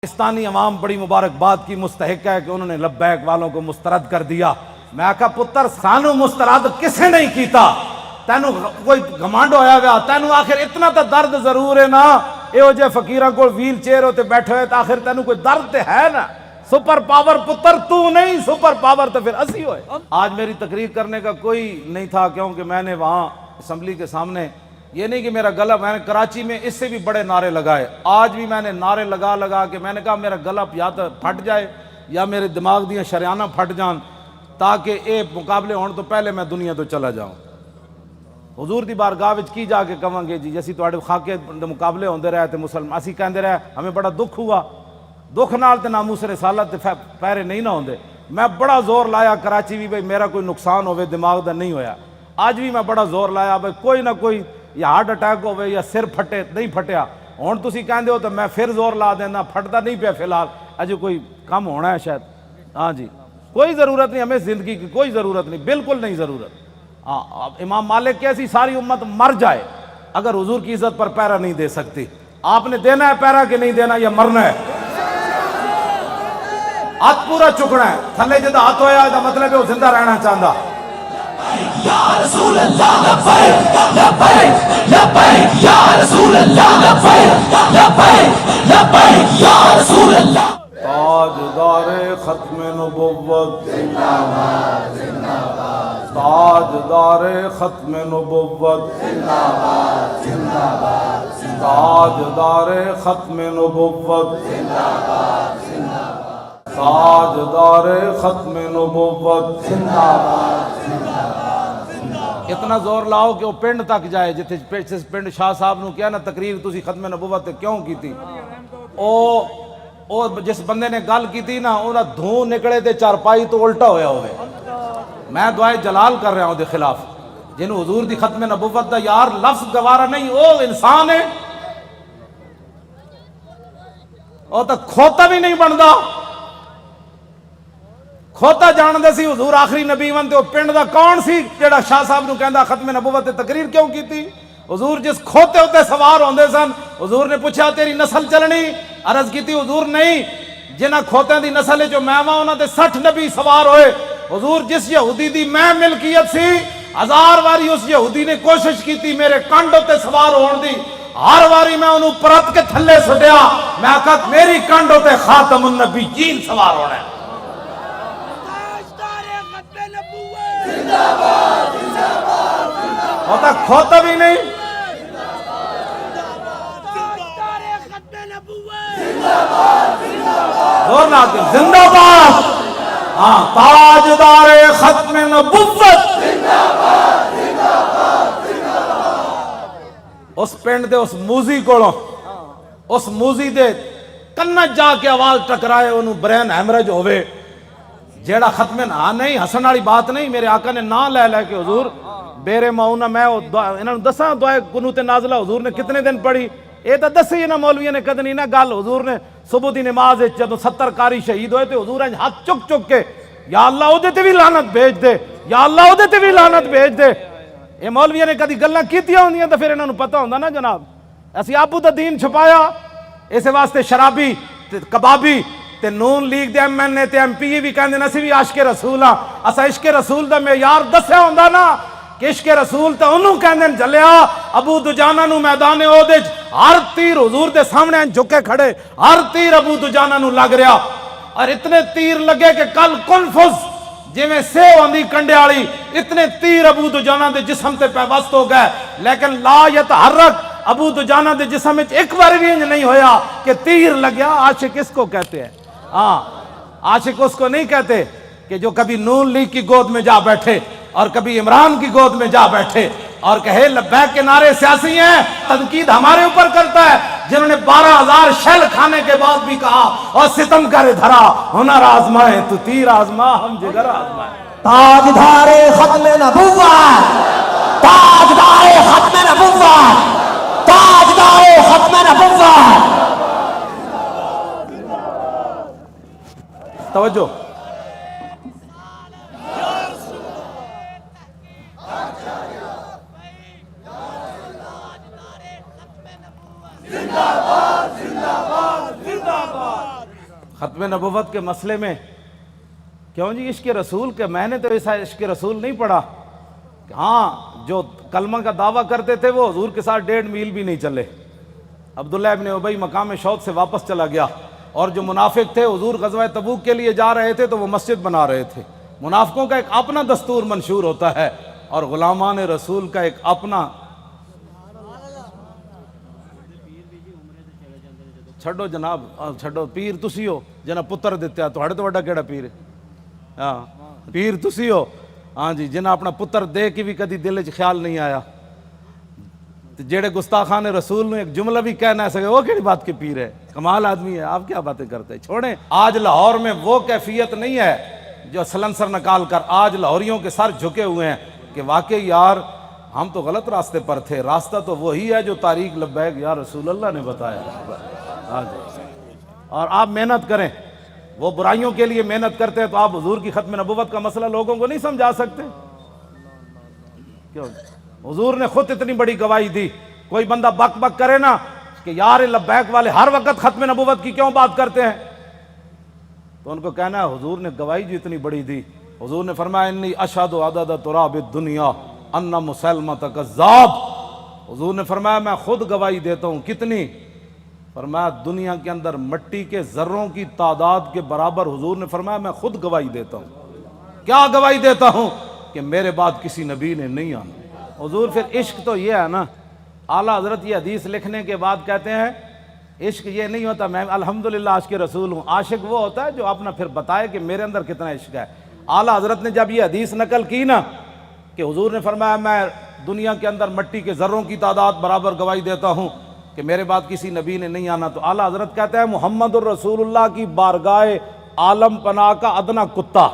پاکستانی عوام بڑی مبارکباد کی مستحق ہے کہ انہوں نے لبیک والوں کو مسترد کر دیا۔ میں کہا پتر سانو مسترد کسے نہیں کیتا، تینو کوئی گھمنڈ ہویا گیا، تینو آخر اتنا تا درد ضرور ہے نا، اے ہو جے فقیراں کو ویل چیئر ہوتے بیٹھے ہوئے، آخر تینو کوئی درد تے ہے نا۔ سپر پاور پتر تو نہیں، سپر پاور تو پھر اسی ہوئے۔ آج میری تقریر کرنے کا کوئی نہیں تھا، کیونکہ میں نے وہاں اسمبلی کے سامنے یہ نہیں کہ میرا گلا، میں نے کراچی میں اس سے بھی بڑے نعرے لگائے، آج بھی میں نے نعرے لگا کے میں نے کہا میرا گلا یا تو پھٹ جائے یا میرے دماغ دیاں شریانہ پھٹ جان، تاکہ اے مقابلے ہون تو پہلے میں دنیا تو چلا جاؤں۔ حضور دی بارگاہ وچ کی جا کے کہاں گے جی اسی تواڈے خاکے مقابلے ہوندے رہے تے مسلمان اسی کہندے رہے ہمیں بڑا دکھ ہوا، دکھ نال تے ناموس رسالت تے پیرے نہیں نہ ہوندے۔ میں بڑا زور لایا کراچی بھی بھئی میرا کوئی نقصان ہوئے دماغ دا نہیں ہویا، آج بھی میں بڑا زور لایا بھئی کوئی نہ کوئی یا ہارٹ اٹیک ہوئے یا سر پھٹے، نہیں پھٹیا، ہون تسی کہندے ہو تو میں پھر زور لا دینا، پھٹتا نہیں پیا فی الحال، اجے کوئی کم ہونا ہے شاید۔ ہاں جی کوئی ضرورت نہیں، ہمیں زندگی کی کوئی ضرورت نہیں، بالکل نہیں ضرورت۔ امام مالک کیسی ساری امت مر جائے اگر حضور کی عزت پر پیرا نہیں دے سکتی۔ آپ نے دینا ہے پیرا کہ نہیں دینا، یا مرنا ہے؟ ہاتھ پورا چکنا ہے، تھلے جدہ ہاتھ ہویا ہے مطلب ہے وہ زندہ رہنا چاہتا۔ یا رسول اللہ لبیک لبیک لبیک یا رسول اللہ لبیک لبیک لبیک یا رسول اللہ۔ تاجدار ختم نبوت زندہ باد زندہ باد، تاجدار ختم نبوت زندہ باد زندہ باد، تاجدار ختم نبوت زندہ باد زندہ باد، تاجدار ختم نبوت زندہ باد زندہ باد۔ اتنا زور لاؤ کہ وہ پنڈ تک جائے، جس پنڈ شاہ صاحب نو کیا نا تقریر تسی ختم نبوت کیوں کی تھی، او جس بندے نے گل کی تھی نا انہاں دھوں نکلے تے چارپائی تو الٹا ہویا ہوئے۔ میں دعائے جلال کر رہا ہوں دے خلاف، جنہوں حضور دی ختم نبوت دا یار لفظ گوارا نہیں، او انسان ہے، او تا کھوتا بھی نہیں بندا، کھوتا جان دے سی حضور آخری نبی ون تے او پنڈ دا کون سی جڑا شاہ صاحب نو کہندا ختم نبوت تے تقریر کیوں کی تھی؟ حضور جس کھوتے ہوتے سوار ہوندے سن، حضور نے پوچھا تیری نسل چلنی؟ عرض کی تھی حضور نہیں، جنہ کھوتیں دی نسل جو میں وہاں انہاں دے 60 نبی سوار ہوئے۔ حضور جس یہودی دی میں ملکیت سی، 1000 واری اس یہودی نے کوشش کی تھی میرے کانڈ ہوتے سوار ہون دی، ہر واری میں انہوں پرت کے تھلے سٹیا، میں کہا میری کانڈ ہوتے خاتم النبیین سوار ہونا ہے۔ ہوتا کھوتا بھی نہیں، زور نہ آتے زندہ باد، ہاں تاجدار ختم نبوت، اس پنڈ دے اس موزی کوڑوں، اس موزی دے کنج جا کے آواز ٹکرائے انہوں برین ہیمرج ہوئے، جیڑا ختم نہ نہیں ہسن والی بات نہیں، میرے آقا نے نہ لے لے کے حضور بیرے ماؤنا میں انہوں نے دساں دعائے قنوت نازلہ حضور نے کتنے دن پڑھی، اے تا دسی نا مولویہ نے کدنی نا گل، حضور نے صبح دی نماز جدو 70 کاری شہید ہوئے تھے حضور نے ہاتھ چک چک کے یا اللہ او دے تے بھی لعنت بھیج دے، یا اللہ او دے تے بھی لعنت بھیج دے۔ اے مولویہ نے کدی گلاں کیتیاں ہوندیاں تے پھر انہاں نوں پتہ ہوندا نا جناب، اسی آپو دا دین چھپایا، اس واسطے شرابی تے کبابی تے نون لیگ دے ایم این اے تے ایم پی بھی کہندے اسی بھی عاشق رسول ہاں، اسا عشق رسول دا معیار دسیا ہوندا نا کہ عشق رسول تے انہوں کہندے جلیا ابو دجانہ نو میدان احد ہر تیر حضور دے سامنے جھکے کھڑے، ہر تیر ابو دجانہ نو لگ رہا، اور اتنے تیر لگے کہ کل کنفز جی میں سیو آندھی کنڈے آڑی، اتنے تیر ابو دجانہ دے جسم تے پیوست ہو گئے، لیکن لا یتحرک ابو دجانہ دے جسم میں ایک بار بھی نہیں ہویا کہ تیر لگیا۔ عاشق اس کو کہتے ہیں، ہاں عاشق اس کو نہیں کہتے کہ جو کبھی نون لیگ کی گود میں جا بیٹھے اور کبھی عمران کی گود میں جا بیٹھے اور کہے لبیک کے نعرے سیاسی ہیں، تنقید ہمارے اوپر کرتا ہے، جنہوں نے 12,000 شیل کھانے کے بعد بھی کہا اور ستم کرے دھرا ہنر آزمائے تو تیر آزما ہم جگر آزمائے۔ تاجدار ختم نبوت، تاجدار ختم نبوت، تاجدار ختم نبوت۔ توجہ، زندہ باد زندہ باد زندہ باد۔ ختم نبوت کے مسئلے میں کیوں جی عشق رسول کے، میں نے تو ایسا عشق رسول نہیں پڑھا. ہاں جو کلمہ کا دعویٰ کرتے تھے وہ حضور کے ساتھ 1.5 میل بھی نہیں چلے. عبداللہ ابن ابی مقام شوق سے واپس چلا گیا. اور جو منافق تھے حضور غزوہ تبوک کے لیے جا رہے تھے تو وہ مسجد بنا رہے تھے. منافقوں کا ایک اپنا دستور منشور ہوتا ہے اور غلامان رسول کا ایک اپنا. چھڈو جناب، چھڈو. پیر تسی ہو جنہ پتر دیتے تو ہڑے تو وڈا کیڑا پیر ہے؟ ہاں پیر تسی ہو ہاں جی، جنہ اپنا پتر دے کے بھی کدی دل چ خیال نہیں آیا. جیڑے گستاخان رسول نے ایک جملہ بھی کہہ نہ سکے وہ کیڑی بات کے پیر ہے؟ کمال آدمی ہے. آپ کیا باتیں کرتے ہیں؟ چھوڑیں. آج لاہور میں وہ کیفیت نہیں ہے جو سلنسر نکال کر آج لاہوریوں کے سر جھکے ہوئے ہیں کہ واقعی یار ہم تو غلط راستے پر تھے. راستہ تو وہی ہے جو طریق لبیک یا رسول اللہ نے بتایا. ہاں جی. اور آپ محنت کریں. وہ برائیوں کے لیے محنت کرتے ہیں تو آپ حضور کی ختم نبوت کا مسئلہ لوگوں کو نہیں سمجھا سکتے؟ کیوں؟ حضور نے خود اتنی بڑی گواہی دی. کوئی بندہ بک بک کرے نا کہ یار لبیک والے ہر وقت ختم نبوت کی کیوں بات کرتے ہیں، تو ان کو کہنا ہے حضور نے گواہی جو اتنی بڑی دی. حضور نے فرمایا انی اشہد عدد تراب الدنیا ان مسلمۃ کذاب. حضور نے فرمایا میں خود گواہی دیتا ہوں. کتنی؟ فرمایا دنیا کے اندر مٹی کے ذروں کی تعداد کے برابر. حضور نے فرمایا میں خود گواہی دیتا ہوں. کیا گواہی دیتا ہوں؟ کہ میرے بعد کسی نبی نے نہیں آنا. حضور پھر عشق تو یہ ہے نا، اعلیٰ حضرت یہ حدیث لکھنے کے بعد کہتے ہیں عشق یہ نہیں ہوتا میں الحمدللہ عاشق رسول ہوں. عاشق وہ ہوتا ہے جو اپنا پھر بتائے کہ میرے اندر کتنا عشق ہے. اعلیٰ حضرت نے جب یہ حدیث نقل کی نا کہ حضور نے فرمایا میں دنیا کے اندر مٹی کے ذروں کی تعداد برابر گواہی دیتا ہوں کہ میرے بعد کسی نبی نے نہیں آنا، تو اعلیٰ حضرت کہتے ہیں محمد الرسول اللہ کی بارگاہ عالم پناہ کا ادنا کتا.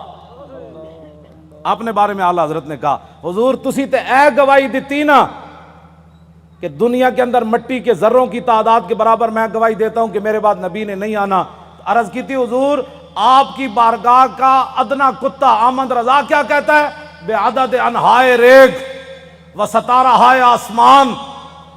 اپنے بارے میں اعلیٰ حضرت نے کہا حضور تسی تے اے گواہی دیتی نا کہ دنیا کے اندر مٹی کے ذروں کی تعداد کے برابر میں گواہی دیتا ہوں کہ میرے بعد نبی نے نہیں آنا. عرض کی تھی حضور آپ کی بارگاہ کا ادنا کتا احمد رضا کیا کہتا ہے؟ بے عدد انہائے ریگ و ستارہائے آسمان،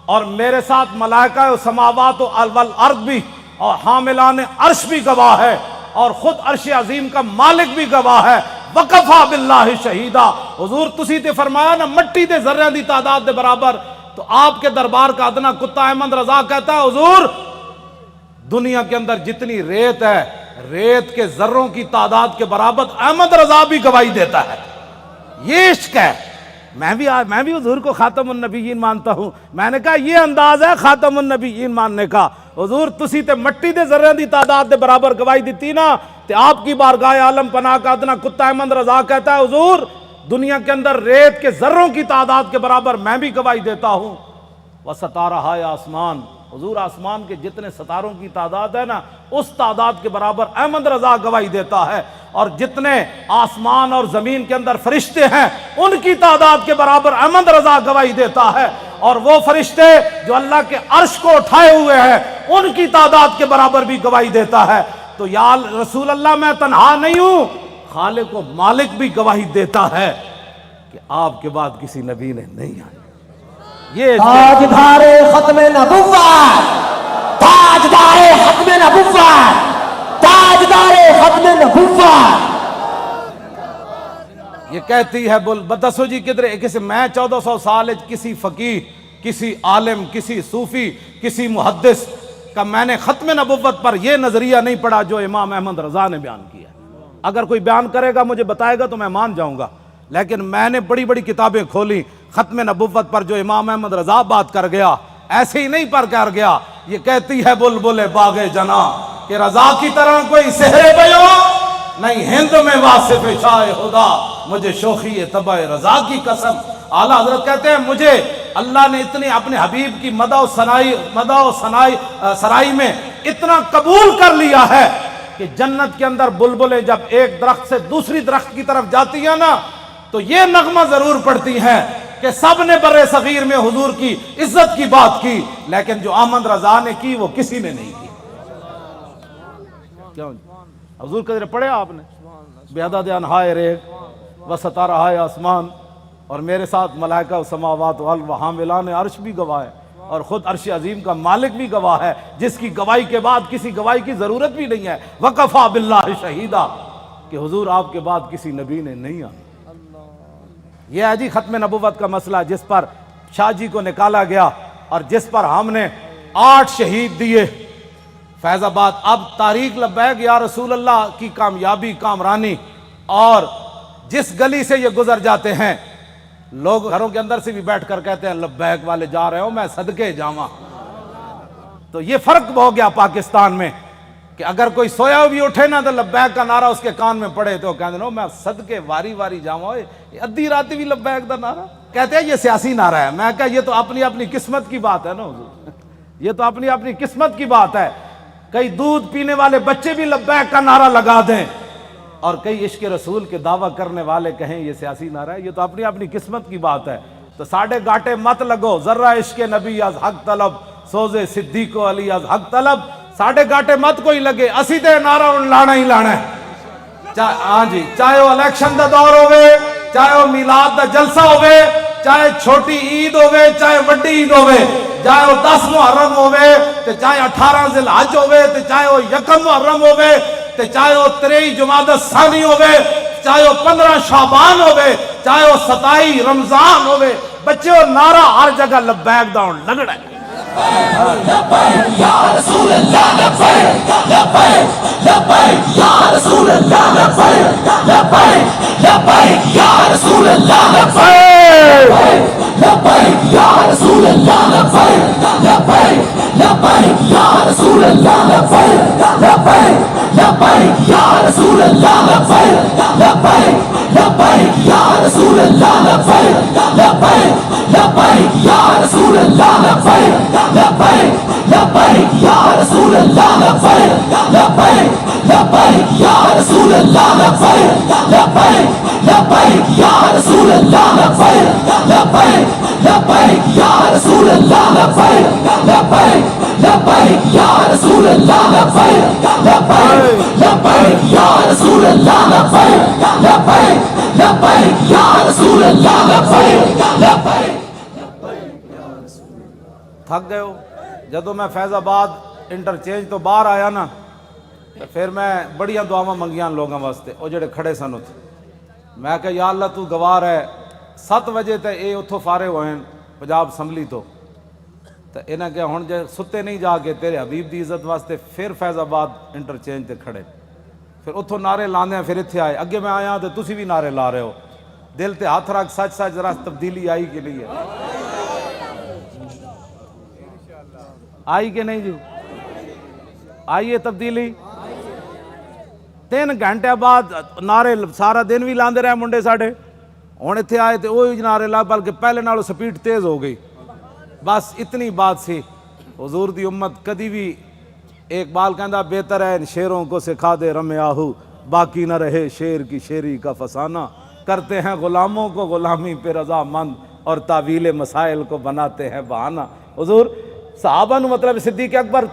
اور میرے ساتھ ملائکہ و سماوات و والارض بھی اور حاملان عرش بھی گواہ ہے اور خود عرش عظیم کا مالک بھی گواہ ہے. وکفا باللہ شہیدہ. حضور تسی تے فرمایا نا مٹی دے ذرے دی تعداد دے برابر، تو آپ کے دربار کا ادنا کتا احمد رضا کہتا ہے حضور دنیا کے اندر جتنی ریت ہے ریت کے ذروں کی تعداد کے برابر احمد رضا بھی گواہی دیتا ہے. یہ عشق ہے. میں بھی حضور کو خاتم النبیین مانتا ہوں. میں نے کہا یہ انداز ہے خاتم النبیین ماننے کا. حضور تسی تے مٹی دے ذرے دی تعداد دے برابر گواہی دیتی نا تے آپ کی بارگاہ عالم پناہ کا ادنا کتا احمد رضا کہتا ہے حضور دنیا کے اندر ریت کے ذروں کی تعداد کے برابر میں بھی گواہی دیتا ہوں. وستارہائے آسمان، حضور آسمان کے جتنے ستاروں کی تعداد ہے نا اس تعداد کے برابر احمد رضا گواہی دیتا ہے. اور جتنے آسمان اور زمین کے اندر فرشتے ہیں ان کی تعداد کے برابر احمد رضا گواہی دیتا ہے. اور وہ فرشتے جو اللہ کے عرش کو اٹھائے ہوئے ہیں ان کی تعداد کے برابر بھی گواہی دیتا ہے. تو یا رسول اللہ میں تنہا نہیں ہوں، خالق و مالک بھی گواہی دیتا ہے کہ آپ کے بعد کسی نبی نے نہیں آنا. یہ تاجدار ختم نبوت، تاجدار ختم نبوت، تاجدار ختم نبوت. یہ کہتی ہے بول بتسو جی کدھر کسی میں 1400 سال کسی فقیہ کسی عالم کسی صوفی کسی محدث کا میں نے ختم نبوت پر یہ نظریہ نہیں پڑھا جو امام احمد رضا نے بیان کیا. اگر کوئی بیان کرے گا مجھے بتائے گا تو میں مان جاؤں گا، لیکن میں نے بڑی بڑی کتابیں کھولی ختم نبوت پر جو امام احمد رضا بات کر گیا ایسے ہی نہیں پر کر گیا. یہ کہتی ہے بلبل باغ جنا کہ رضا کی طرح کوئی سحر بیوں نہیں ہند میں واصف شاہ خدا، مجھے شوخی طبع رضا کی قسم. اعلیٰ حضرت کہتے ہیں مجھے اللہ نے اتنی اپنے حبیب کی مدح و سرائی میں اتنا قبول کر لیا ہے کہ جنت کے اندر بلبلیں جب ایک درخت سے دوسری درخت کی طرف جاتی ہیں نا تو یہ نغمہ ضرور پڑتی ہیں کہ سب نے برے صغیر میں حضور کی عزت کی بات کی، لیکن جو احمد رضا نے کی وہ کسی نے نہیں کی. کیوں حضور قدر پڑھے آپ نے بے عدد انہائے ریگ و ستارہائے آسمان، اور میرے ساتھ ملائکہ و سماوات و حاملان عرش بھی گواہ ہے. اور خود عرش عظیم کا مالک بھی گواہ ہے، جس کی گواہی کے بعد کسی گواہی کی ضرورت بھی نہیں ہے، وَقَفَى بِاللَّهِ شَهِيدًا، کہ حضور آپ کے بعد کسی نبی نے نہیں آنا۔ یہ ہے جی ختم نبوت کا مسئلہ، جس پر شاہ جی کو نکالا گیا اور جس پر ہم نے 8 شہید دیے فیض آباد۔ اب تاریخ لبیک یا رسول اللہ کی کامیابی کامرانی، اور جس گلی سے یہ گزر جاتے ہیں لوگ گھروں کے اندر سے بھی بیٹھ کر کہتے ہیں لبیک والے جا رہے ہو، میں صدقے جاواں۔ تو یہ فرق ہو گیا پاکستان میں کہ اگر کوئی سویا بھی اٹھے نا تو لبیک کا نعرہ اس کے کان میں پڑے تو کہتے ہیں میں صدقے واری واری جاواں، ادھی رات بھی لبیک دا نعرہ کہتے ہیں یہ سیاسی نعرہ ہے۔ میں کہا یہ تو اپنی اپنی قسمت کی بات ہے نا حضور، یہ تو اپنی اپنی قسمت کی بات ہے۔ کئی دودھ پینے والے بچے بھی لبیک کا نعرہ لگا دیں اور کئی عشق رسول کے دعویٰ کرنے والے کہیں یہ سیاسی نعرہ ہے، یہ تو اپنی اپنی قسمت کی بات ہے۔ تو ساڑھے گاٹے مت لگو، ذرہ عشق نبی از حق طلب، سوزے صدیق و علی از حق طلب، ساڑھے گاٹے مت کوئی لگے، اسی تے نعرہ ان لانا ہی لانا ہے۔ ہاں جی، چاہے وہ الیکشن دا دور ہوئے، چاہے وہ میلاد دا جلسہ ہوئے، چاہے چھوٹی عید ہوئے چاہے وڈی عید ہوئے، چاہے وہ 10 محرم ہوئے تے چاہے 18 ذی الحج ہوئے تے چاہے وہ 1 محرم ہوئے تے چاہے وہ 23 جمادی الثانی ہوئے، چاہے وہ 15 شعبان ہوئے، چاہے وہ 27 رمضان ہوئے، بچے وہ نعرہ ہر جگہ لبیک دا ہون لگڑا ہے۔ لبیک یا رسول اللہ، لبیک لبیک لبیک یا رسول اللہ، لبیک لبیک لبیک یا رسول اللہ، لبیک لبیک یا رسول اللہ، لبیک لبیک لبیک یا رسول اللہ، لبیک لبیک لبیک یا رسول اللہ، لبیک لبیک لبیک یا رسول اللہ، لبیک لبیک لبیک یا رسول اللہ، لبیک لبیک لبیک یا رسول اللہ، لبیک لبیک لبیک یا رسول اللہ، لبیک لبیک لبیک یا رسول اللہ، لبیک لبیک لبیک یا رسول اللہ، لبیک لبیک لبیک یا رسول اللہ، لبیک لبیک لبیک یا رسول اللہ، لبیک لبیک لبیک یا رسول اللہ، لبیک لبیک۔ تھک گئے ہو؟ جدو میں فیض آباد انٹرچینج تو باہر آیا نا تو پھر میں بڑیاں دعاواں منگیاں لوگوں واسطے، وہ جڑے کھڑے سن اتھے، میں کہ یا اللہ تو گواہ ہے 7 بجے تے اے اتھوں فارغ ہوئے پنجاب اسمبلی تو انہیں کہ ہن جے ستے نہیں جا کے تیرے حبیب دی عزت واسطے پھر فیض آباد انٹرچینج تے کھڑے، پھر اتھوں نعرے لاندے ہیں، پھر اتھے آئے، اگے میں آیا تو تسی بھی نعرے لا رہے ہو، دل تے ہاتھ رکھ، سچ سچ ذرا تبدیلی آئی کہ نہیں ہے؟ آئی کہ نہیں جی؟ آئی ہے تبدیلی؟ 3 گھنٹے بعد نعرے سارا دن بھی لاندے رہے منڈے ساڑھے، ہن اتھے آئے تے وہی نعرے لا، بلکہ پہلے نالوں سپیڈ تیز ہو گئی۔ بس اتنی بات سی، حضور دی امت کدی بھی، ایک بال کہندا بہتر ہے ان شیروں کو سکھا دے رم آہو، باقی نہ رہے شیر کی شیری کا فسانہ، کرتے ہیں غلاموں کو غلامی پہ رضا مند اور تعویل مسائل کو بناتے ہیں بہانہ۔ حضور صحابہ نو مطلب صدیق اکبر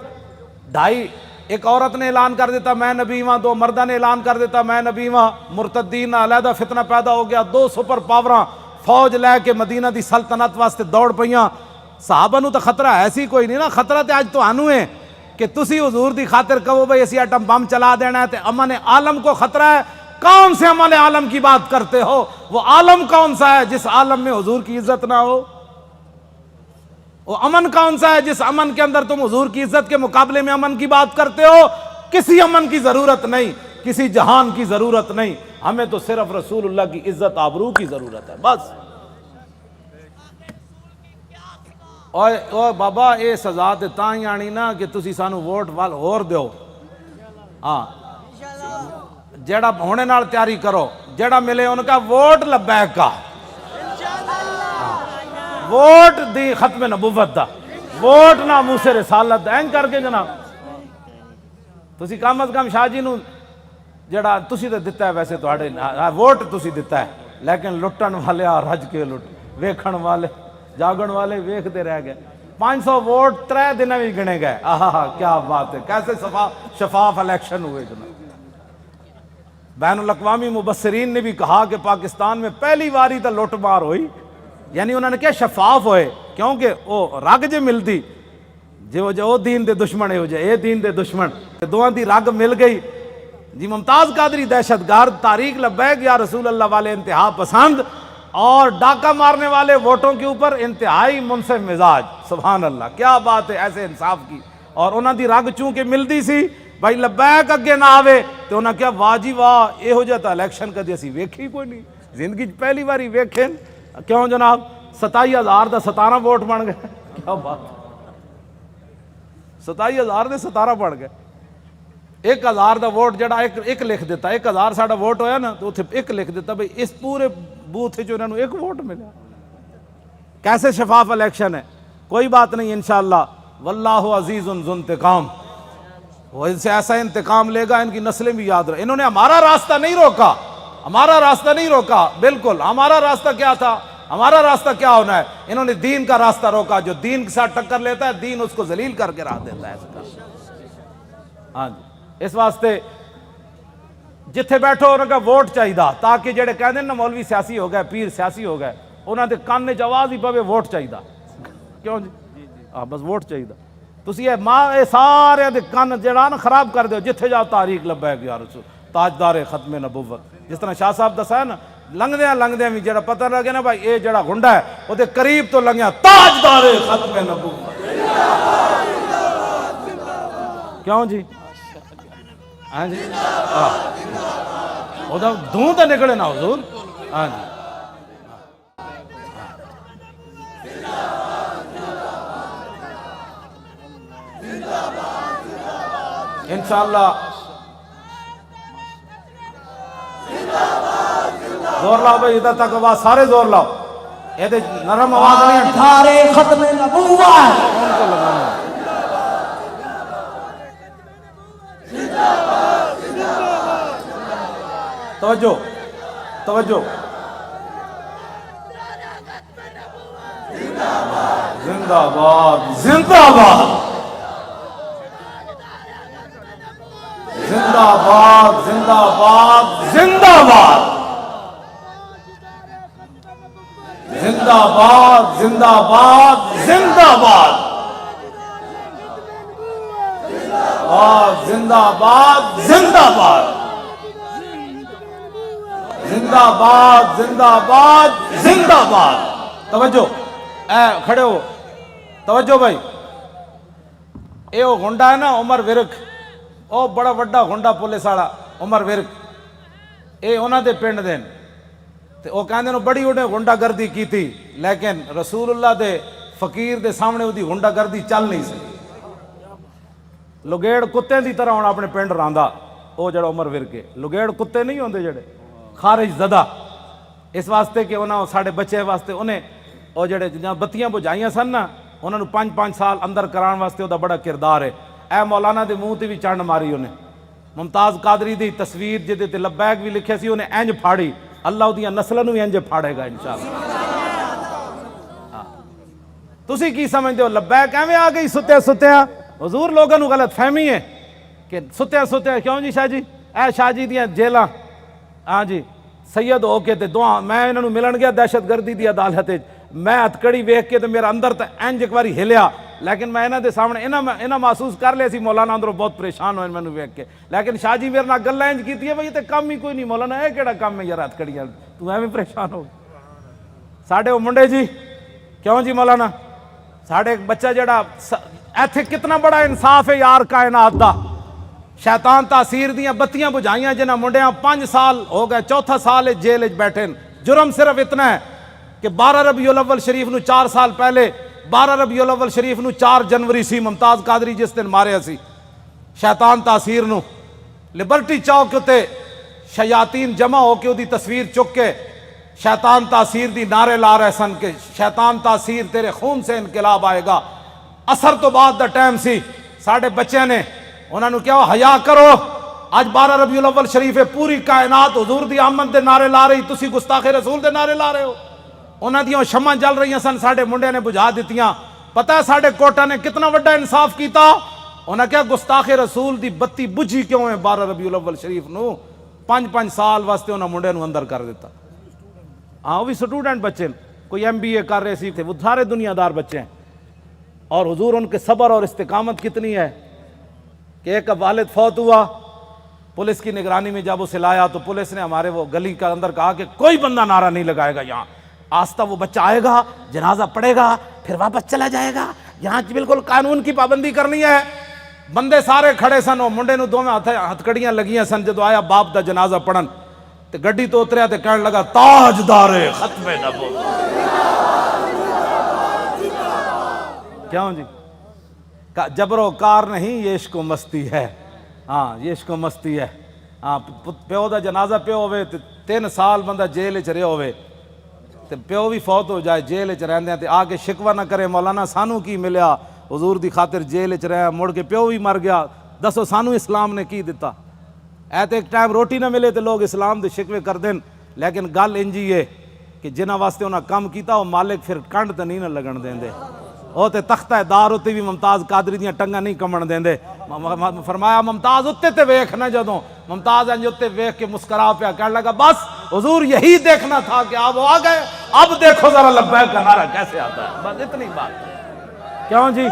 2.5، ایک عورت نے اعلان کر دیتا میں نبی ہاں، 2 مردہ نے اعلان کر دیتا میں نبی ہاں، مرتدین علیحدہ فتنہ پیدا ہو گیا، 2 سپر پاوراں فوج لے کے مدینہ دی سلطنت واسطے دوڑ پئیاں۔ صحابہ نو تو خطرہ ایسی کوئی نہیں نا، خطرہ تے آج تو آنو ہے کہ تسی حضور دی خاطر کہو بھئی اسی ایٹم بم چلا دینا ہے تے امن عالم کو خطرہ ہے۔ کون سے امن عالم کی بات کرتے ہو؟ وہ عالم کون سا ہے جس عالم میں حضور کی عزت نہ ہو؟ وہ امن کون سا ہے جس امن کے اندر تم حضور کی عزت کے مقابلے میں امن کی بات کرتے ہو؟ کسی امن کی ضرورت نہیں، کسی جہان کی ضرورت نہیں، ہمیں تو صرف رسول اللہ کی عزت آبرو کی ضرورت ہے بس۔ اوہ بابا اے سزا تے تاں ہی آنی نا کہ تسی سانو ووٹ وال ہور دیو، ہاں جیڑا ہونے نال تیاری کرو، جیڑا ملے ان کا ووٹ لبیک کا، ووٹ دی ختم نبوت دا، ووٹ نہ موسیٰ رسالت دا، این کر کے جناب تسی کم از کم شاہ جی نو جڑا تسی تے دتا ہے، ویسے تو ووٹ تسی دتا ہے، لیکن لٹن والے رج کے لٹ، ویکھن والے جاگن والے ویکھتے رہ گئے۔ 500 ووٹ 3 دن بھی گنے گئے، آہا کیا بات ہے، کیسے شفاف الیکشن ہوئے جناب۔ بین الاقوامی مبصرین نے بھی کہا کہ پاکستان میں پہلی باری تو لوٹ مار ہوئی یعنی انہوں نے کیا شفاف ہوئے، کیونکہ وہ رگ جے ملتی جو دین دے دشمن ہے ہو جائے اے دین دے دشمن دوہاں دی رگ مل گئی جی۔ ممتاز قادری دہشت گرد، تحریک لبیک یا رسول اللہ والے انتہا پسند، اور ڈاکہ مارنے والے ووٹوں کے اوپر انتہائی منصف مزاج۔ سبحان اللہ، کیا بات ہے ایسے انصاف کی۔ اور انہاں دی رگ چونکہ ملدی سی بھائی لبیک اگے نہ آوے تو انہاں کیا واہ جی واہ یہو جہا الیکشن کدی اسی ویکھی کوئی نہیں، زندگی پہلی باری ویکھیں۔ کیوں جناب 27,000 دا 17 ووٹ بن گئے، کیا بات، 27,000 دے 17 بن گئے۔ 1,000 دا ووٹ جڑا ایک لکھ دیتا، 1,000 ساڑا ووٹ ہویا نا تو اتنے ایک لکھ دیتا بھئی اس پورے بوتھ جو انہوں نے ایک ووٹ ملا۔ کیسے شفاف الیکشن ہے، کوئی بات نہیں انشاءاللہ، واللہ عزیز ذو انتقام، وہ ان سے ایسا انتقام لے گا ان کی نسلیں بھی یاد رہے۔ انہوں نے ہمارا راستہ نہیں روکا، ہمارا راستہ نہیں روکا، بالکل ہمارا راستہ کیا تھا، ہمارا راستہ کیا ہونا ہے، انہوں نے دین کا راستہ روکا۔ جو دین کے ساتھ ٹکر لیتا ہے دین اس کو ذلیل کر کے رکھ دیتا ہے۔ ہاں جی، اس واسطے جتھے بیٹھو انہوں کا ووٹ چاہیے تاکہ جڑے کہتے ہیں نا مولوی سیاسی ہو گئے، پیر سیاسی ہو گئے، انہوں نے کان وچ آواز ہی پوے ووٹ چاہیے۔ کیوں جی؟ ہاں بس ووٹ چاہیے۔ تسی یہ سارے دے کان جڑا نا خراب کر دیو، جتھے جاؤ تحریک لبیک یا رسول، تاجدار ختم نبوت، جس طرح شاہ صاحب دسا ہے نا، لنگدیاں بھی جڑا پتہ لگے نا بھائی اے جڑا گنڈا ہے وہ دے قریب تو لنگیا تاجدار ختم نبوت۔ کیوں جی؟ ہاں جی، وہ دھوں تو نکلے نا حضور۔ ہاں جی، انشاءاللہ زور لاؤ بھائی، ادھر تک آواز سارے زور لاؤ، یہ دے نرم آواز نہیں ہے، تاجدار ختم نبوت، کون کو لگانا ہے؟ توجہ توجہ، زندہ باد زندہ باد زندہ باد زندہ باد زندہ باد زندہ باد زندہ باد زندہ باد زندہ باد زندہ باد زندہ باد زندہ باد زندہ باد۔ توجہ، اے کھڑے ہو، توجہ بھائی، اے وہ گنڈا ہے نا عمر ورک، او بڑا وڈا گنڈا پولیس والا عمر ورک، اے انہاں دے پنڈ دین تے او کہندے نے بڑی انہیں گنڈا گردی کی تھی، لیکن رسول اللہ دے فقیر دے سامنے دی گنڈا گردی چل نہیں سکی۔ لگیڑ کتے دی طرح ہونا اپنے پنڈ راندا، او جڑا عمر ورک ہے، لگیڑ کتے نہیں ہوندے جڑے خارج زدہ، اس واسطے کہ انہاں ساڑھے بچے واسطے انہیں او جڑے جہاں بتیاں بجھائیاں سن نا انہوں نے 5 سال اندر کران واسطے وہ بڑا کردار ہے۔ اے مولانا دے منہ تے بھی چنڈ ماری انہیں، ممتاز قادری دی تصویر جدے تے لبیک بھی لکھے سی انہیں انج پھاڑی، اللہ دیاں نسلوں بھی انج پھاڑے گا انشاءاللہ۔ تسی کی سمجھتے ہو لبیک ایویں آ گئی ستیا حضور لوگوں کو غلط فہمی ہے کہ ستیا کیوں جی شاہ جی، اے شاہ جی دیاں جیلاں، ہاں جی سید ہو کے تے دعا میں انہوں ملن گیا دہشت گردی دی عدالت، میں ہتکڑی ویکھ کے تے میرا اندر تے انج ایک باری ہلیا، لیکن میں انہاں دے سامنے انہاں محسوس کر لیا سی مولانا اندروں بہت پریشان ہوئے مینوں ویکھ کے، لیکن شاہ جی میرے نال گلاں انج کیتی ہے بھئی تے کم ہی کوئی نہیں مولانا، اے کیڑا کم ہے یار ہتکڑیاں، تو ایویں پریشان ہو ساڈے او منڈے جی، کیوں جی مولانا ساڈے ایک بچہ جڑا ایتھے کتنا بڑا انصاف ہے یار کائنات دا، شیطان تاثیر دیاں بتیاں بجھائیاں جنہاں منڈیاں 5 سال ہو گئے، چوتھا سال جیل وچ بیٹھے، جرم صرف اتنا ہے کہ 12 ربیع الاول شریف نو 4 سال پہلے 12 ربیع الاول شریف نو 4 جنوری سی ممتاز قادری جس دن ماریا سی شیطان تاثیر نو، لبرٹی چوک تے شیاطین جمع ہو کے دی تصویر چک کے شیطان تاثیر دی نعرے لا رہے سن کہ شیطان تاثیر تیرے خون سے انقلاب آئے گا۔ اثر تو بعد دا ٹائم سی، ساڑھے بچے نے انہوں نے کیا حیا کرو، آج 12 ربیع الاول شریف ہے، پوری کائنات حضور دی آمد دے نعرے لا رہی، تسی گستاخ رسول دے نعرے لا رہے ہو۔ انہاں دیاں شمع جل رہی سن، ساڑھے منڈے نے بجھا دیتیاں۔ پتہ ہے ساڑھے کوٹا نے کتنا وڈا انصاف کیتا، انہاں کیا گستاخ رسول دی بتی بجھی کیوں ہے 12 ربیع الاول شریف نو 5 سال واسطے انہاں منڈے نو اندر کر دیتا۔ ہاں وہ بھی سٹوڈنٹ بچے، کوئی MBA کر رہے سی تھے، وہ سارے دنیا دار بچے ہیں. اور حضور ان کے صبر اور استقامت کتنی ہے کہ ایک والد فوت ہوا، پولیس کی نگرانی میں جب اسے لایا تو پولیس نے ہمارے وہ گلی کے اندر کہا کہ کوئی بندہ نعرہ نہیں لگائے گا یہاں. آستہ وہ بچہ آئے گا، جنازہ پڑے گا، پھر واپس چلا جائے گا. یہاں بالکل قانون کی پابندی کرنی ہے. بندے سارے کھڑے سن، وہ منڈے نو دوویں ہتھکڑیاں لگیاں سن. جدو آیا باپ دا جنازہ پڑھن تے گڈی تو اتریا تے کہنے لگا تاجدار ختم نبوت. کیوں جی؟ جبر و کار نہیں، یہ عشق و مستی ہے. ہاں یہ عشق و مستی ہے. ہاں پیو دا جنازہ پیو ہوئے تے 3 سال بندہ جیل چ رہیا ہوئے تے پیو بھی فوت ہو جائے جیل چ رہندے تے آ کے شکوہ نہ کرے مولانا سانو کی ملیا، حضور دی خاطر جیل چ رہیا، مڑ کے پیو بھی مر گیا. دسو سانو اسلام نے کی دیتا؟ اے تے ایک ٹائم روٹی نہ ملے تے لوگ اسلام دے شکوے کر دین. لیکن گل انجی ہے کہ جنہاں واسطے انہاں کم کیتا وہ مالک پھر کنڈ تے نہیں نہ لگن دیندے. وہ تے تختہ دار اتے بھی ممتاز قادری دیاں ٹنگاں نہیں کمن دیندے. فرمایا ممتاز اتے تے ویکھ نہ، جدوں ممتاز انج اتے ویکھ کے مسکرا پیا کہنے لگا بس حضور یہی دیکھنا تھا کہ آپ آ گئے، اب دیکھو ذرا لبیک کا نعرہ کیسے آتا ہے. بس اتنی بات. کیوں جی؟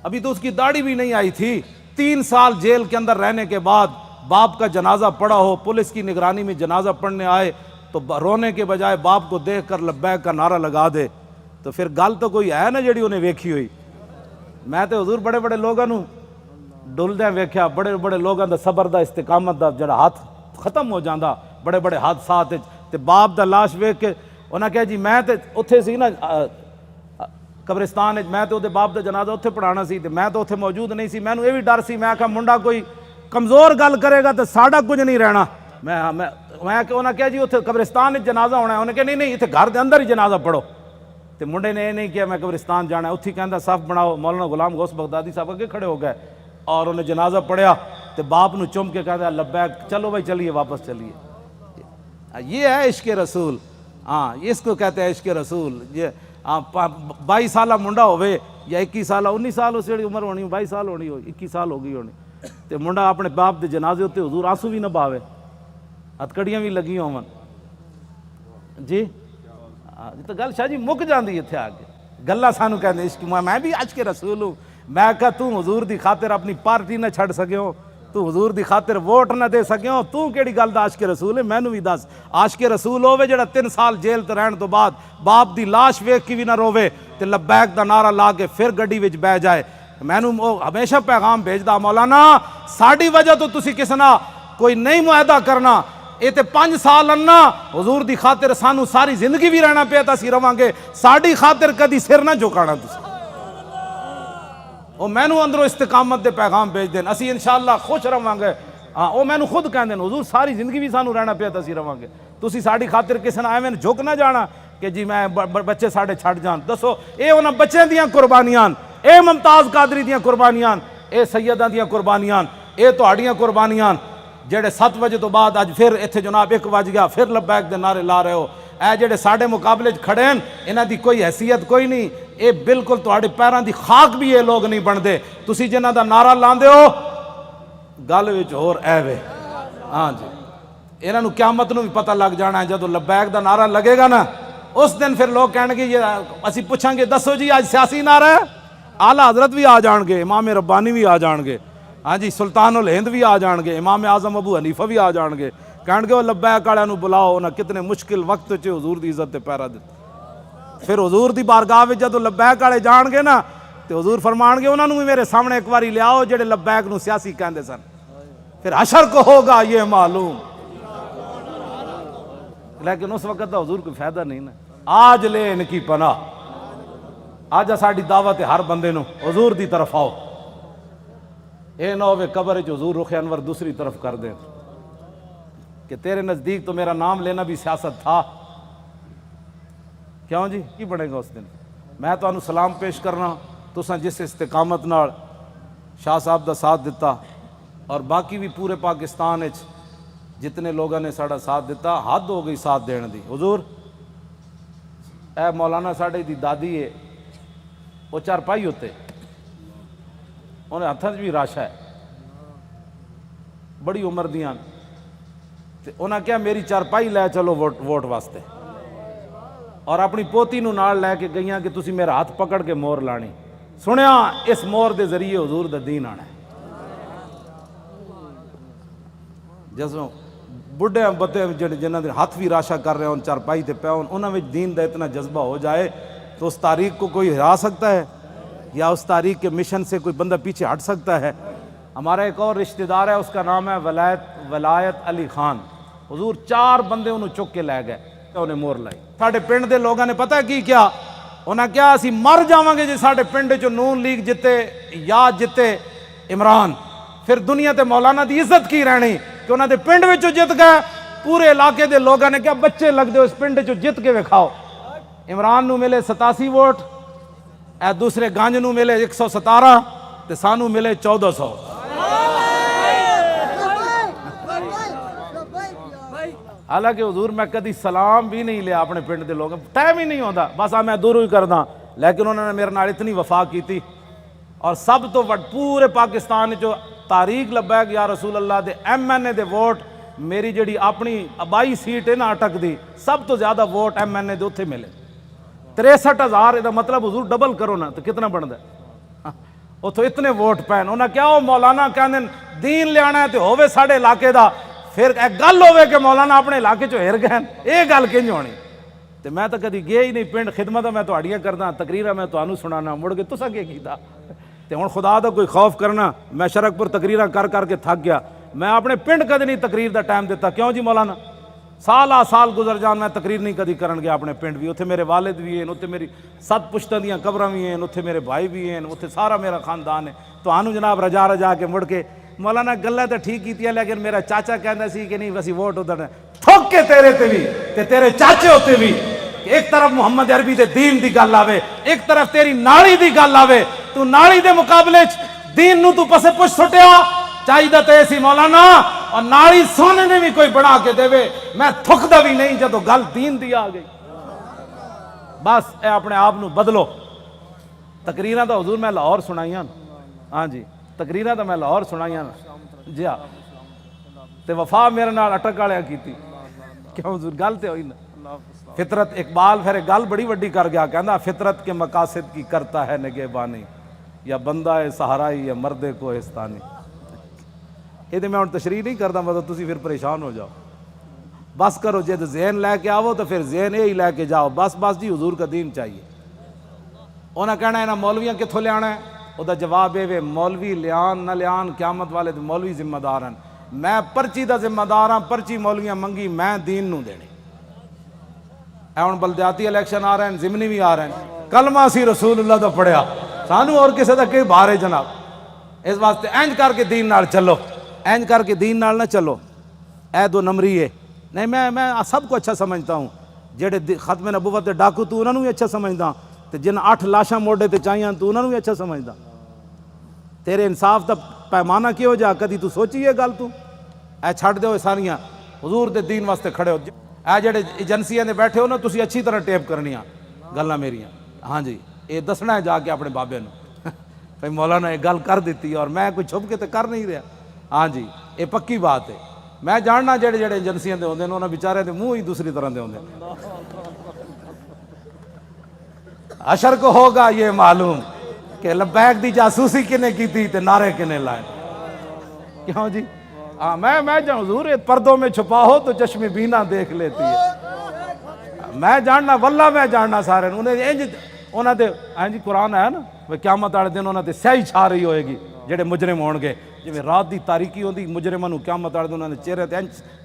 ابھی تو اس کی داڑھی بھی نہیں آئی تھی. 3 سال جیل کے اندر رہنے کے بعد باپ کا جنازہ پڑا ہو، پولیس کی نگرانی میں جنازہ پڑھنے آئے تو رونے کے بجائے باپ کو دیکھ کر لبیک کا نعرہ لگا دے تو پھر گل تو کوئی ہے نا جڑی انہیں ویکھی ہوئی. میں تے حضور بڑے بڑے لوگاں نو ڈلدیاں ویکھیا، بڑے بڑے لوگاں دا صبر دا استقامت دا جڑا ہاتھ ختم ہو جاندا بڑے بڑے حادثات تے باپ دا لاش ویکھ کے انہاں کہا جی میں تے اتھے سی نا قبرستان میں تے باپ دا جنازہ اتھے پڑھانا سی تے میں تو اتھے موجود نہیں سی. مینوں یہ بھی ڈر سی، میں کہا منڈا کوئی کمزور گل کرے گا تو ساڈا کچھ نہیں رہنا. میں انہاں کہا جی اتھے قبرستان جنازہ ہونا ہے. انہیں کہا نہیں اتھے گھر دے اندر ہی جنازہ پڑھو. تے منڈے نے یہ نہیں کیا میں قبرستان جانا ہے. اتھی کہندا صف بناؤ. مولانا غلام غوث بغدادی صاحب اگے کھڑے ہو گئے اور انہیں جنازہ پڑھیا تے باپ نو چم کے کہتا لبیک، چلو بھائی چلیے واپس چلیے. یہ ہے عشق رسول. ہاں اس کو کہتے ہیں عشق رسول. یہ 22 سالہ منڈا ہوئے یا 21 سالہ 19 سال اس جڑی عمر ہونی 22 سال ہونی ہو 21 سال ہو گئی ہونی تے منڈا اپنے باپ دے جنازے ہوتے حضور آنسو بھی نہ باوے، ہتھکڑیاں بھی لگی ہون. جی تو گل شاہ جی مک جاندی اتھے آ کے گلاں سانو کہندے عشق. میں بھی عشق رسول ہوں. میں کہا تو حضور دی خاطر اپنی پارٹی نہ چھڑ سکیو، تو حضور دی خاطر ووٹ نہ دے سکیو، تو کیڑی گل دا عاشق رسول ہے؟ مینوں بھی دس. عاشق رسول ہوے جڑا 3 سال جیل تے رہن تو بعد باپ دی لاش ویکھ کے بھی نہ روے تے لبیک دا نعرہ لا کے پھر گڈی وچ بہ جائے. مینوں ہمیشہ پیغام بھیجدا مولانا ساڈی وجہ تو تسی کس نہ کوئی نہیں معاہدہ کرنا. یہ تے 5 سال انا حضور دی خاطر سانو ساری زندگی بھی رہنا پیا تسی رواں گے، ساڈی خاطر کدی سر نہ جھکانا تسی. وہ مینوں اندروں استقامت دے پیغام بھیج دین، اسی انشاءاللہ خوش رواں گے. ہاں وہ مینوں خود کہندے حضور ساری زندگی بھی سانو رہنا پیا تسی رواں گے، تسی ساڈی خاطر کسے نہ ایویں جھک نہ جانا کہ جی میں بچے ساڈے چھڈ جان. دسو اے انہاں بچیاں دیاں قربانیاں، اے ممتاز قادری دیاں قربانیاں، اے سیداں دیاں قربانیاں، اے تہاڈیاں قربانیاں جڑے 7 بجے تو بعد اج پھر اتھے جناب 1 بج گیا پھر لبیک دے نعرے لا رہے ہو. اے جڑے ساڈے مقابلے کھڑے ہیں انہاں دی کوئی حیثیت کوئی نہیں. اے بالکل تہاڈے پیراں دی خاک بھی یہ لوگ نہیں بنتے. تسی جنہاں دا نعرہ لاندے ہو گل وچ ہور ایوے. ہاں جی انہاں نو قیامت نو بھی پتہ لگ جانا ہے جدو لبیک دا نعرہ لگے گا نا اس دن پھر لوگ کہنے گے یہ اسی پوچھیں گے دسو جی آج سیاسی نعرہ ہے، اعلیٰ حضرت بھی آ جان گے، امام ربانی بھی آ جان گے، ہاں جی سلطان الہند بھی آ جان گے، امام اعظم ابو حنیفہ بھی آ جان گے. کہن گے وہ لبیک والے نو بلاؤ انہاں کتنے مشکل وقت چ حضور دی عزت تے پیرا دتے. پھر حضور دی بارگاہ وچ جدو لبیک والے جان گے نا تے حضور فرمان گے انہاں نو بھی میرے سامنے ایک باری لیاؤ جڑے لبیک نو سیاسی کہندے سن. پھر حشر کو ہوگا یہ معلوم. لیکن اس وقت دا حضور کوئی فائدہ نہیں نا. آج لے ان کی پناہ، آج ساڈی دعوت ہے ہر بندے نو حضور دی طرف آؤ. اے نہ ہوئے قبر وچ حضور رخ انور دوسری طرف کر دیں کہ تیرے نزدیک تو میرا نام لینا بھی سیاست تھا. کیوں جی کی بنے گا اس دن؟ میں تو انہوں سلام پیش کرنا تساں جس استقامت نال شاہ صاحب دا ساتھ دیتا اور باقی بھی پورے پاکستان وچ جتنے لوگوں نے ساڑا ساتھ دیتا حد ہو گئی ساتھ دین دی. حضور اے مولانا ساڑے دی دادی ہے وہ چارپائی ہوتے انہیں ہتھاں بھی راشا ہے بڑی عمر دیاں تے انہاں کیا میری چارپائی لے چلو ووٹ واسطے. اور اپنی پوتی نو نال لے کے گئیاں کہ تسی میرا ہاتھ پکڑ کے مور لانی. سنیا اس مور دے ذریعے حضور دا دین آنا ہے. جسوں بڑھے بتے جنہ دے ہاتھ بھی راشا کر رہے ہوں چارپائی تے پہ ہوں انہاں وچ دین دا اتنا جذبہ ہو جائے تو اس تاریخ کو کوئی ہرا سکتا ہے یا اس تاریخ کے مشن سے کوئی بندہ پیچھے ہٹ سکتا ہے؟ ہمارا ایک اور رشتہ دار ہے، اس کا نام ہے ولایت علی خان. حضور 4 بندے انہوں چک کے لے گئے، انہیں مور لائی. ساڈے پنڈ دے لوگاں نے پتہ کی کیا؟ انہاں کیا اسی مر جاواں گے جی ساڈے پنڈ چ نون لیگ جتے یا جتے عمران، پھر دنیا تے مولانا دی عزت کی رہنی کہ انہاں دے پنڈ وچوں جت گئے. پورے علاقے دے لوگاں نے کیا بچے لگ دے اس پنڈ چوں جت کے وکھاؤ. عمران نو ملے 87 ووٹ، اے دوسرے گانج نو ملے 117 تے سانو ملے 1400. حالانکہ حضور میں کدی سلام بھی نہیں لیا اپنے پنڈ دے لوگوں، ٹائم ہی نہیں ہوتا، بس میں دوروں ہی کردا. لیکن انہوں نے میرے نال اتنی وفا کی تھی. اور سب تو پورے پاکستان جو تاریخ لبا کہ یا رسول اللہ دے ایم این اے دے ووٹ میری جڑی اپنی آبائی سیٹ ہے نا اٹک دی، سب تو زیادہ ووٹ ایم این اے دے اتھے ملے 63,000. یہ مطلب حضور ڈبل کرو نا تو کتنا بنتا ہے؟ اتھو اتنے ووٹ پین. انہاں کیا ہو مولانا کہندے دین لیانا ہے تو ہووے ساڈے علاقے دا، پھر ایک گل ہوئے کہ مولانا اپنے علاقے چو ہر گئے، یہ گل کنج ہونی؟ تو میں تو کدی گیا ہی نہیں پنڈ. خدمت میں تہاڈیاں کردا، تقریراں میں تانوں سنانا، مڑ کے تساں کی کیتا؟ تے ہن خدا دا کوئی خوف کرنا. میں شرک پور تقریراں کر کے تھک گیا. میں اپنے پنڈ کدی نہیں تقریر دا ٹائم دیتا. کیوں جی مولانا؟ سال گزر جان میں تقریر نہیں کدی کرن گیا اپنے پنڈ بھی. اتھے میرے والد بھی ہیں، اتھے میری 7 پشتاں دیاں قبراں بھی ہیں، اتھے میرے بھائی بھی ہیں، اتھے سارا میرا خاندان ہے. تانوں جناب رجا کے مڑ کے مولانا گلاں تے ٹھیک کیتیاں، لیکن میرا چاچا کہندا سی کہ نہیں وسی ووٹ ادھر تھوک کے تیرے تے بھی تے تیرے چاچے ہوتے بھی. ایک طرف محمد عربی دے دین دی گل آوے، ایک طرف تیری نالی دی گل آوے، تو نالی دے مقابلے دین نو تو پسے پچھ سٹیا. چاہیے تے سی مولانا اور نالی سونے نے بھی کوئی بنا کے دے. میں تھکدا بھی نہیں جدو گل دین دی آ گئی. بس اے اپنے آپ نو بدلو. تقریراں تو حضور میں لاہور سنائیاں، ہاں جی تقریراں تو میں لاہور سنائیاں جی ہاں. تے وفا میرے نال اٹک والے کیتی. کیوں حضور گل تے ہوئی نا. فطرت اقبال پھر ایک گل بڑی وڈی کر گیا، کہندا فطرت کے مقاصد کی کرتا ہے نگہبانی، یا بندہ ہے سہارائی یا مرد کوہستانی. یہ میں ہوں تشریح نہیں کرتا، مطلب تسی پھر پریشان ہو جاؤ. بس کرو جد ذہن لے کے آؤ تو پھر ذہن یہی لے کے جاؤ. بس جی حضور کا دین چاہیے. انہیں کہنا ہے نا مولویاں کتوں لیا ہے؟ وہ جواب یہ مولوی لیان نہ لیان قیامت والے تو مولوی ذمہ دار ہیں. میں پرچی دا ذمہ دار ہاں، پرچی مولویاں منگی میں دین نو دینی. اے ہن بلدیاتی الیکشن آ رہے ہیں، ضمنی بھی آ رہے ہیں، کلمہ سی رسول اللہ دا پڑھیا، سانو اور کسی دا کہ بارے جناب. اس واسطے اینج کر کے دین نال چلو، اینج کر کے دین نال نہ چلو. اے 2 نمبری ہے نہیں. میں سب کو اچھا سمجھتا ہوں. جڑے ختم نبوت دے ڈاکو تو انہوں نے بھی اچھا سمجھدا، تے جن 8 لاشاں موڈے تے چاہیاں تو انہوں نے بھی اچھا سمجھدا. تیرے انصاف دا پیمانہ کی ہو جا کدی تو سوچی یہ گل؟ تو اے چھڑ دیو ساریاں حضور دے دین واسطے کھڑے ہو. اے جڑے ایجنسیاں دے بیٹھے ہو نا، تسی اچھی طرح ٹیپ کرنیاں گلاں میریاں. ہاں جی یہ دسنا ہے جا کے اپنے بابے نو بھائی مولانا یہ گل کر دیتی اور میں کوئی چھپ کے تے کر نہیں رہا. ہاں جی یہ پکی بات ہے. میں جاننا جڑے ایجنسیاں دے ہوندے نے انہاں بیچارے دے منہ ہی دوسری طرح دے ہوندے. حشر کو ہوگا یہ معلوم کہ لبیک دی جاسوسی کنے کی تھی تے نعرے کنے لائے. کیوں جی؟ ہاں میں جان حضور پردوں میں چھپا ہو تو چشم بینا دیکھ لیتی ہے. میں جاننا واللہ میں جاننا سارے انہاں دے. ہاں جی قرآن ہے نا قیامت والے دن انہاں تے سیاہی چھا رہی ہوئے گی جڑے مجرم ہون گے. جی رات دی تاریکی ہوندی مجرماں نوں قیامت والے دن انہاں دے چہرے تے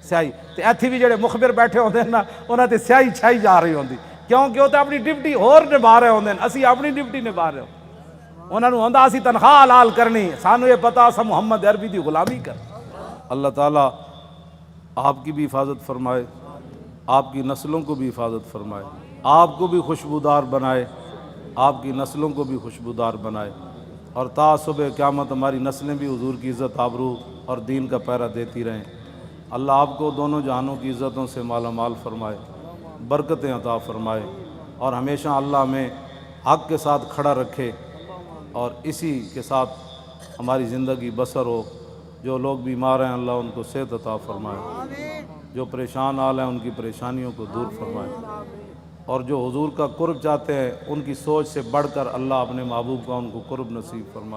سیاہی، تے ایتھے بھی جڑے مخبر بیٹھے ہوندے نا انہاں تے سیاہی چھائی جا رہی ہوندی. کیونکہ وہ تے اپنی ڈیوٹی ہور نبھا رہے ہوندے، اسی اپنی ڈیوٹی نبھا رہے ہوں. انہاں نوں ہوندا اسی تنخواہ حلال کرنی، سانو یہ پتہ اساں محمد عربی دی غلامی کر. اللہ تعالیٰ آپ کی بھی حفاظت فرمائے، آپ کی نسلوں کو بھی حفاظت فرمائے، آپ کو بھی خوشبودار بنائے، آپ کی نسلوں کو بھی خوشبودار بنائے، اور تا صبح قیامت ہماری نسلیں بھی حضور کی عزت آبرو اور دین کا پہرا دیتی رہیں. اللہ آپ کو دونوں جہانوں کی عزتوں سے مالا مال فرمائے، برکتیں عطا فرمائے، اور ہمیشہ اللہ ہمیں حق کے ساتھ کھڑا رکھے اور اسی کے ساتھ ہماری زندگی بسر ہو. جو لوگ بیمار ہیں اللہ ان کو صحت عطا فرمائے، جو پریشان حال ہیں ان کی پریشانیوں کو دور فرمائے. اور جو حضور کا قرب چاہتے ہیں ان کی سوچ سے بڑھ کر اللہ اپنے محبوب کا ان کو قرب نصیب فرمائے۔